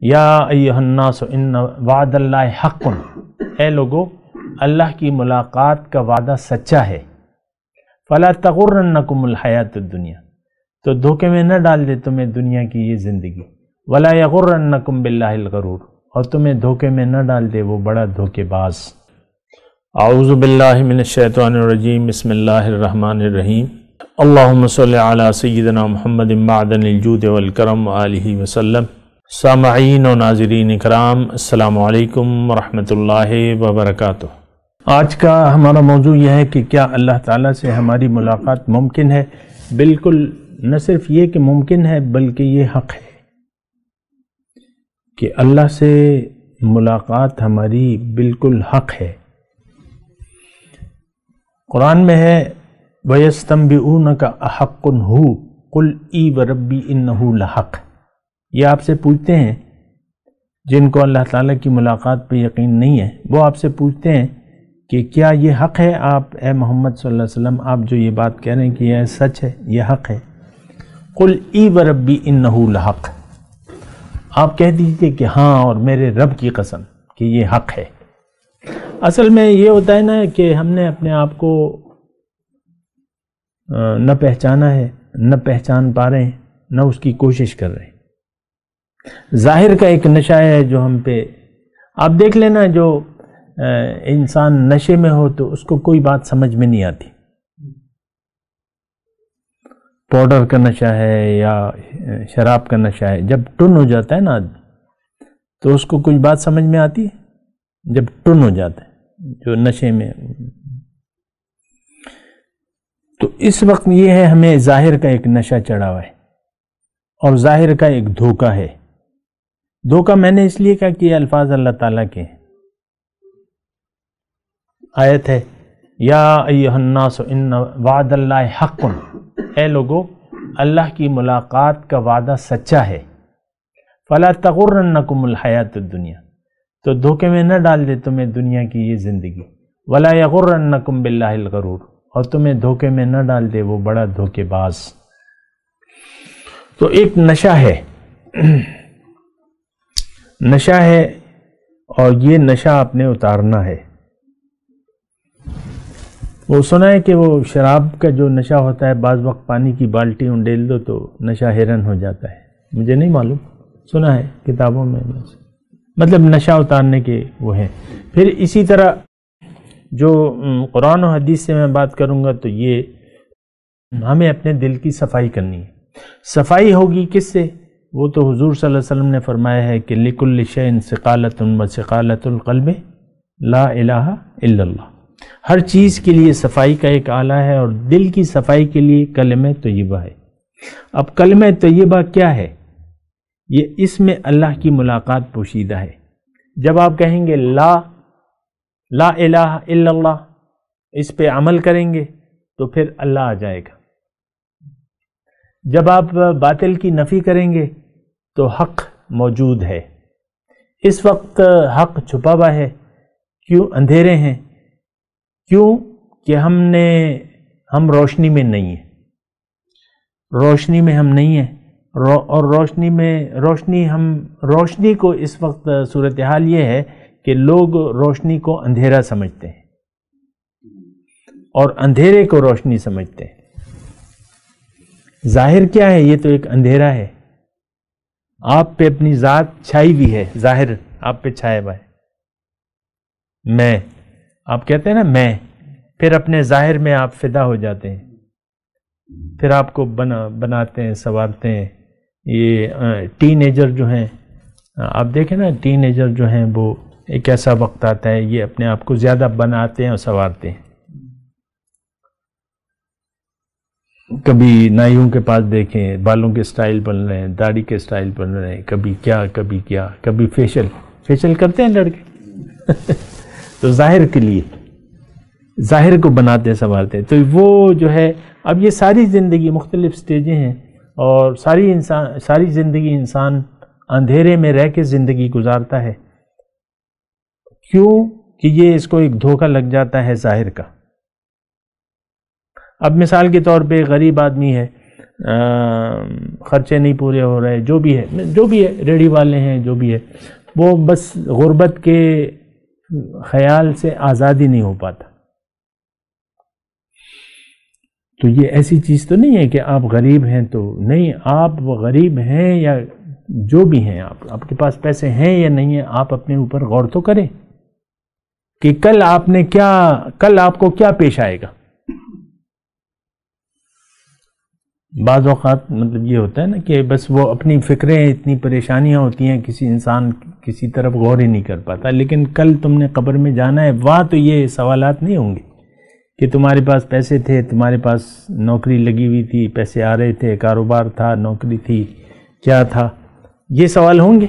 یا ایھا الناس ان وعد اللہ حق، اے لوگو اللہ کی ملاقات کا وعدہ سچا ہے، فلا تغرنکم الحیات الدنیا، تو دھوکے میں نہ ڈال دے تمہیں دنیا کی یہ زندگی، ولا یغرنکم باللہ الغرور، اور تمہیں دھوکے میں نہ ڈال دے وہ بڑا دھوکے باز۔ اعوذ باللہ من الشیطان الرجیم، بسم اللہ الرحمن الرحیم، اللہم صلی علی سیدنا محمد معدن الجود والکرم وآلہ وسلم۔ سامعین و ناظرین اکرام، السلام علیکم ورحمۃ اللہ وبرکاتہ۔ آج کا ہمارا موضوع یہ ہے کہ کیا اللہ تعالیٰ سے ہماری ملاقات ممکن ہے؟ بالکل، نہ صرف یہ کہ ممکن ہے بلکہ یہ حق ہے کہ اللہ سے ملاقات ہماری بالکل حق ہے۔ قرآن میں ہے وَيَسْتَنْبِئُونَكَ أَحَقٌّ هُوَ قُلْ اِی وَرَبِّی إِنَّهُ لَحَقٌّ، یہ آپ سے پوچھتے ہیں جن کو اللہ تعالیٰ کی ملاقات پہ یقین نہیں ہے، وہ آپ سے پوچھتے ہیں کہ کیا یہ حق ہے؟ آپ اے محمد صلی اللہ علیہ وسلم، آپ جو یہ بات کہہ رہے ہیں کہ یہ سچ ہے، یہ حق ہے؟ قُلْ اِی وَرَبِّی إِنَّهُ لَحَقٌّ، آپ کہہ دیجئے کہ ہاں اور میرے رب کی قسم کہ یہ حق ہے۔ اصل میں یہ ہوتا ہے نا کہ ہم نے اپنے آپ کو نہ پہچانا ہے، نہ پہچان پا رہے ہیں، نہ اس کی کوشش کر رہے ہیں۔ ظاہر کا ایک نشہ ہے جو ہم پہ، آپ دیکھ لینا جو انسان نشے میں ہو تو اس کو کوئی بات سمجھ میں نہیں آتی، پاؤڈر کا نشہ ہے یا شراب کا نشہ ہے، جب ٹن ہو جاتا ہے نا آدمی تو اس کو کوئی بات سمجھ میں آتی ہے، جب ٹن ہو جاتا ہے جو نشے میں۔ تو اس وقت یہ ہے ہمیں ظاہر کا ایک نشہ چڑھا ہوا ہے اور ظاہر کا ایک دھوکہ ہے۔ دھوکہ میں نے اس لیے کہا کہ یہ الفاظ اللہ تعالیٰ کے ہیں۔ آیت ہے یا ایھا الناس ان وعد اللہ حق، اے لوگو اللہ کی ملاقات کا وعدہ سچا ہے، فلا تغرنکم الحیات الدنیا، تو دھوکے میں نہ ڈال دے تمہیں دنیا کی یہ زندگی، ولا یغرنکم باللہ الغرور، اور تمہیں دھوکے میں نہ ڈال دے وہ بڑا دھوکے باز۔ تو ایک نشہ ہے، نشہ ہے، اور یہ نشہ آپ نے اتارنا ہے۔ وہ سنا ہے کہ وہ شراب کا جو نشہ ہوتا ہے، بعض وقت پانی کی بالٹی انڈیل دو تو نشہ ہرن ہو جاتا ہے، مجھے نہیں معلوم، سنا ہے کتابوں میں، مطلب نشہ اتارنے کے وہ ہیں۔ پھر اسی طرح جو قرآن و حدیث سے میں بات کروں گا تو یہ ہمیں اپنے دل کی صفائی کرنی ہے۔ صفائی ہوگی کس سے؟ وہ تو حضور صلی اللہ علیہ وسلم نے فرمایا ہے کہ لِكُلِّ شَيْءٍ ثِقَالَةٌ وَثِقَالَةُ الْقَلْبِ لَا إِلَٰهَ إِلَّا اللَّهُ، ہر چیز کے لیے صفائی کا ایک آلہ ہے، اور دل کی صفائی کے لیے کلمہ طیبہ ہے۔ اب کلمہ طیبہ کیا ہے؟ یہ اس میں اللہ کی ملاقات پوشیدہ ہے۔ جب آپ کہیں گے لا الہ الا اللہ، اس پہ عمل کریں گے تو پھر اللہ آ جائے گا۔ جب آپ باطل کی نفی کریں گے تو حق موجود ہے۔ اس وقت حق چھپا ہوا ہے، کیوں؟ اندھیرے ہیں، کیوں کہ ہم روشنی میں نہیں ہیں، روشنی میں ہم نہیں ہیں، اور روشنی کو اس وقت صورتحال یہ ہے کہ لوگ روشنی کو اندھیرا سمجھتے ہیں اور اندھیرے کو روشنی سمجھتے ہیں۔ ظاہر کیا ہے؟ یہ تو ایک اندھیرا ہے، آپ پہ اپنی ذات چھائی ہوئی ہے، ظاہر آپ پہ چھایا ہوا ہے، میں، آپ کہتے ہیں نا میں، پھر اپنے ظاہر میں آپ فدا ہو جاتے ہیں، پھر آپ کو بناتے ہیں، سنوارتے ہیں۔ یہ ٹین ایجر جو ہیں، آپ دیکھیں نا، ٹین ایجر جو ہیں وہ ایک ایسا وقت آتا ہے یہ اپنے آپ کو زیادہ بناتے ہیں اور سنوارتے ہیں۔ کبھی نائیوں کے پاس دیکھیں، بالوں کے سٹائل بن رہے ہیں، داڑھی کے سٹائل بن رہے ہیں، کبھی کیا کبھی فیشل کرتے ہیں لڑکے تو ظاہر کے لیے، ظاہر کو بناتے ہیں، سنوارتے ہیں۔ تو وہ جو ہے، اب یہ ساری زندگی مختلف سٹیجیں ہیں، اور ساری زندگی انسان اندھیرے میں رہ کے زندگی گزارتا ہے، کیوں کہ یہ اس کو ایک دھوکہ لگ جاتا ہے ظاہر کا۔ اب مثال کے طور پہ غریب آدمی ہے، خرچے نہیں پورے ہو رہے، جو بھی ہے ریڑھی والے ہیں، جو بھی ہے، وہ بس غربت کے خیال سے آزادی نہیں ہو پاتا. تو یہ ایسی چیز تو نہیں ہے کہ آپ غریب ہیں تو نہیں، آپ غریب ہیں یا جو بھی ہیں، آپ کے پاس پیسے ہیں یا نہیں ہیں، آپ اپنے اوپر غور تو کریں کہ کل آپ کو کیا پیش آئے گا. بعض اوقات مطلب یہ ہوتا ہے نا کہ بس وہ اپنی فکریں، اتنی پریشانیاں ہوتی ہیں، کسی انسان کسی طرف غور ہی نہیں کر پاتا. لیکن کل تم نے قبر میں جانا ہے، وہاں تو یہ سوالات نہیں ہوں گے کہ تمہارے پاس پیسے تھے، تمہارے پاس نوکری لگی ہوئی تھی، پیسے آ رہے تھے، کاروبار تھا، نوکری تھی، کیا تھا. یہ سوال ہوں گے؟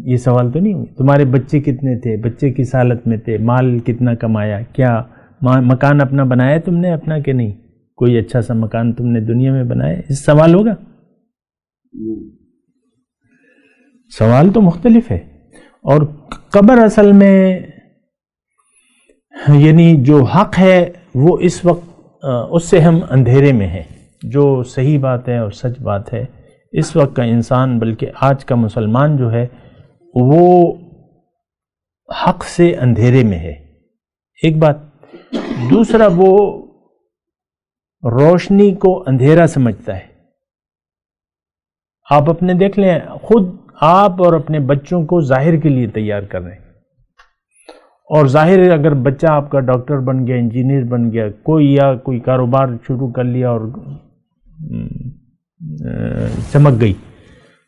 یہ سوال تو نہیں ہوں گے. تمہارے بچے کتنے تھے، بچے کس حالت میں تھے، مال کتنا کمایا، کیا مکان اپنا بنایا تم نے اپنا کہ نہیں، کوئی اچھا سا مکان تم نے دنیا میں بنایا، اس سوال ہوگا؟ سوال تو مختلف ہے. اور قبر اصل میں یعنی جو حق ہے وہ اس وقت اس سے ہم اندھیرے میں ہیں. جو صحیح بات ہے اور سچ بات ہے، اس وقت کا انسان بلکہ آج کا مسلمان جو ہے وہ حق سے اندھیرے میں ہے، ایک بات. دوسرا، وہ روشنی کو اندھیرا سمجھتا ہے. آپ اپنے دیکھ لیں، خود آپ اور اپنے بچوں کو ظاہر کے لیے تیار کر رہے ہیں، اور ظاہر اگر بچہ آپ کا ڈاکٹر بن گیا، انجینئر بن گیا، کوئی کاروبار شروع کر لیا اور چمک گئی،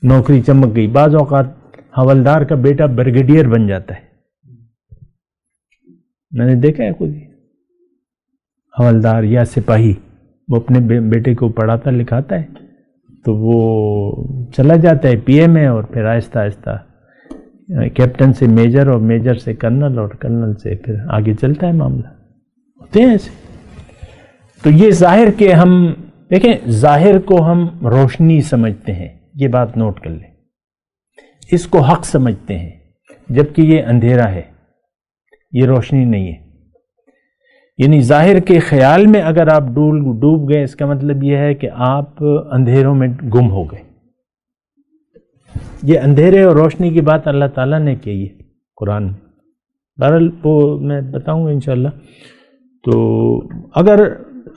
نوکری چمک گئی. بعض اوقات حوالدار کا بیٹا بریگیڈیئر بن جاتا ہے. میں نے دیکھا ہے خود، حوالدار یا سپاہی وہ اپنے بیٹے کو پڑھاتا لکھاتا ہے تو وہ چلا جاتا ہے پی اے میں، اور پھر آہستہ آہستہ کیپٹن سے میجر، اور میجر سے کرنل، اور کرنل سے پھر آگے چلتا ہے معاملہ. ہوتے ہیں ایسے. تو یہ ظاہر کے ہم دیکھیں، ظاہر کو ہم روشنی سمجھتے ہیں، یہ بات نوٹ کر لیں. اس کو حق سمجھتے ہیں، جبکہ یہ اندھیرا ہے، یہ روشنی نہیں ہے. یعنی ظاہر کے خیال میں اگر آپ ڈوب گئے، اس کا مطلب یہ ہے کہ آپ اندھیروں میں گم ہو گئے. یہ اندھیرے اور روشنی کی بات اللہ تعالیٰ نے کی ہے قرآن میں. بہرحال وہ میں بتاؤں گا انشاءاللہ. تو اگر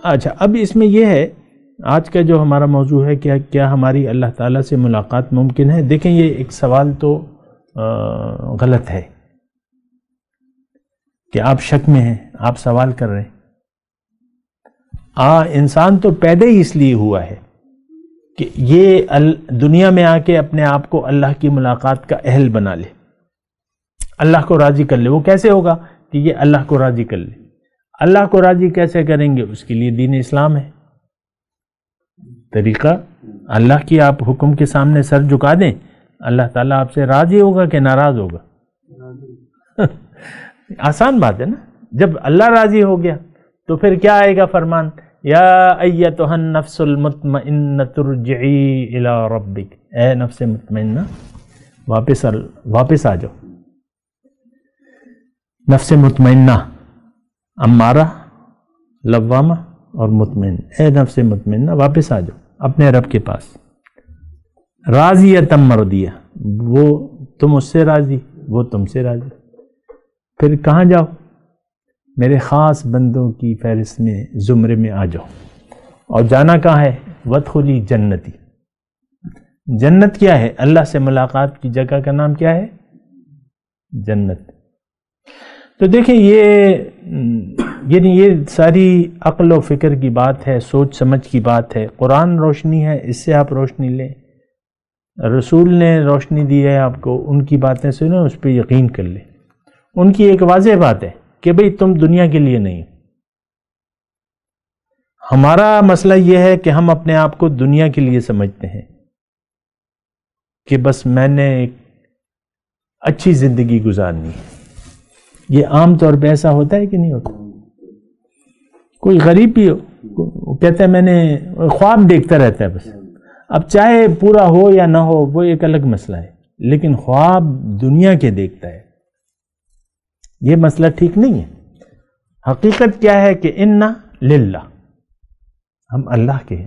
اچھا، اب اس میں یہ ہے، آج کا جو ہمارا موضوع ہے کہ کیا ہماری اللہ تعالیٰ سے ملاقات ممکن ہے. دیکھیں، یہ ایک سوال تو غلط ہے کہ آپ شک میں ہیں، آپ سوال کر رہے ہیں. انسان تو پیدا ہی اس لیے ہوا ہے کہ یہ دنیا میں آ کے اپنے آپ کو اللہ کی ملاقات کا اہل بنا لے، اللہ کو راضی کر لے. وہ کیسے ہوگا کہ یہ اللہ کو راضی کر لے؟ اللہ کو راضی کیسے کریں گے؟ اس کے لیے دین اسلام ہے. طریقہ اللہ کی آپ حکم کے سامنے سر جھکا دیں، اللہ تعالیٰ آپ سے راضی ہوگا کہ ناراض ہوگا؟ آسان بات ہے نا. جب اللہ راضی ہو گیا تو پھر کیا آئے گا فرمان، یا ایتھا النفس المطمئنۃ ارجعی الی ربک، اے نفس مطمئنہ واپس آ جاؤ. نفس مطمئنہ، امارہ، لوامہ اور مطمئن. اے نفس مطمئنہ واپس آ جاؤ اپنے رب کے پاس. راضیۃ مرضیہ، وہ تم اس سے راضی، وہ تم سے راضی. پھر کہاں جاؤ؟ میرے خاص بندوں کی فہرست میں، زمرے میں آ جاؤ. اور جانا کہاں ہے؟ وادخلی جنتی. جنت کیا ہے؟ اللہ سے ملاقات کی جگہ کا نام کیا ہے؟ جنت. تو دیکھیں، یہ ساری عقل و فکر کی بات ہے، سوچ سمجھ کی بات ہے. قرآن روشنی ہے، اس سے آپ روشنی لیں. رسول نے روشنی دی ہے آپ کو، ان کی باتیں سنیں، اس پہ یقین کر لیں. ان کی ایک واضح بات ہے کہ بھئی تم دنیا کے لیے نہیں. ہمارا مسئلہ یہ ہے کہ ہم اپنے آپ کو دنیا کے لیے سمجھتے ہیں کہ بس میں نے ایک اچھی زندگی گزارنی ہے. یہ عام طور پہ ایسا ہوتا ہے کہ نہیں ہوتا؟ کوئی غریب بھی ہو، وہ کہتا ہے میں نے خواب دیکھتا رہتا ہے بس. اب چاہے پورا ہو یا نہ ہو وہ ایک الگ مسئلہ ہے، لیکن خواب دنیا کے دیکھتا ہے، یہ مسئلہ ٹھیک نہیں ہے. حقیقت کیا ہے کہ انا للہ، ہم اللہ کے ہیں،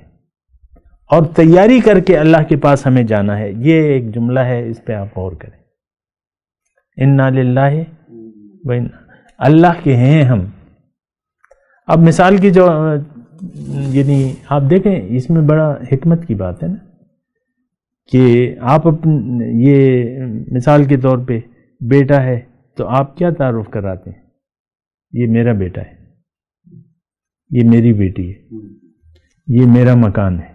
اور تیاری کر کے اللہ کے پاس ہمیں جانا ہے. یہ ایک جملہ ہے، اس پہ آپ غور کریں. انا للہ و انا، اللہ کے ہیں ہم. اب مثال کی جو یعنی آپ دیکھیں اس میں بڑا حکمت کی بات ہے نا کہ آپ یہ مثال کے طور پہ بیٹا ہے تو آپ کیا تعارف کراتے ہیں؟ یہ میرا بیٹا ہے، یہ میری بیٹی ہے، یہ میرا مکان ہے.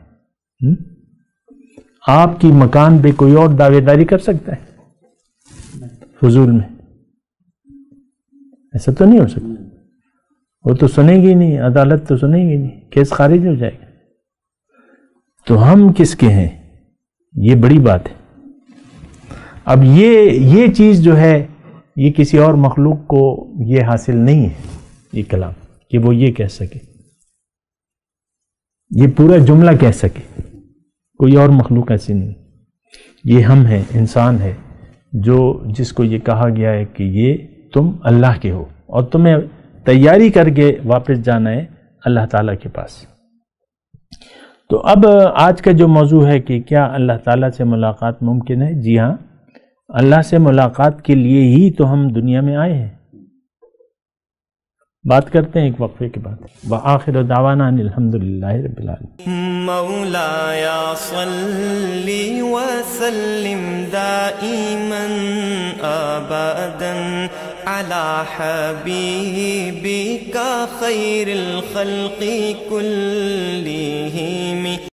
آپ کی مکان پہ کوئی اور دعوے داری کر سکتا ہے فضول میں؟ ایسا تو نہیں ہو سکتا. وہ تو سنے گی نہیں، عدالت تو سنے گی نہیں، کیس خارج ہو جائے گا. تو ہم کس کے ہیں؟ یہ بڑی بات ہے. اب یہ چیز جو ہے یہ کسی اور مخلوق کو یہ حاصل نہیں ہے، یہ کلام، کہ وہ یہ کہہ سکے، یہ پورا جملہ کہہ سکے. کوئی اور مخلوق ایسی نہیں. یہ ہم ہیں، انسان ہے، جس کو یہ کہا گیا ہے کہ یہ تم اللہ کے ہو اور تمہیں تیاری کر کے واپس جانا ہے اللہ تعالیٰ کے پاس. تو اب آج کا جو موضوع ہے کہ کیا اللہ تعالیٰ سے ملاقات ممکن ہے؟ جی ہاں، اللہ سے ملاقات کے لیے ہی تو ہم دنیا میں آئے ہیں. بات کرتے ہیں ایک وقفے کے بعد. وآخر دعوانا ان الحمدللہ رب العالمین. مولایا صلی وسلم دائما ابدا على حبیبک خیر الخلق کلہم.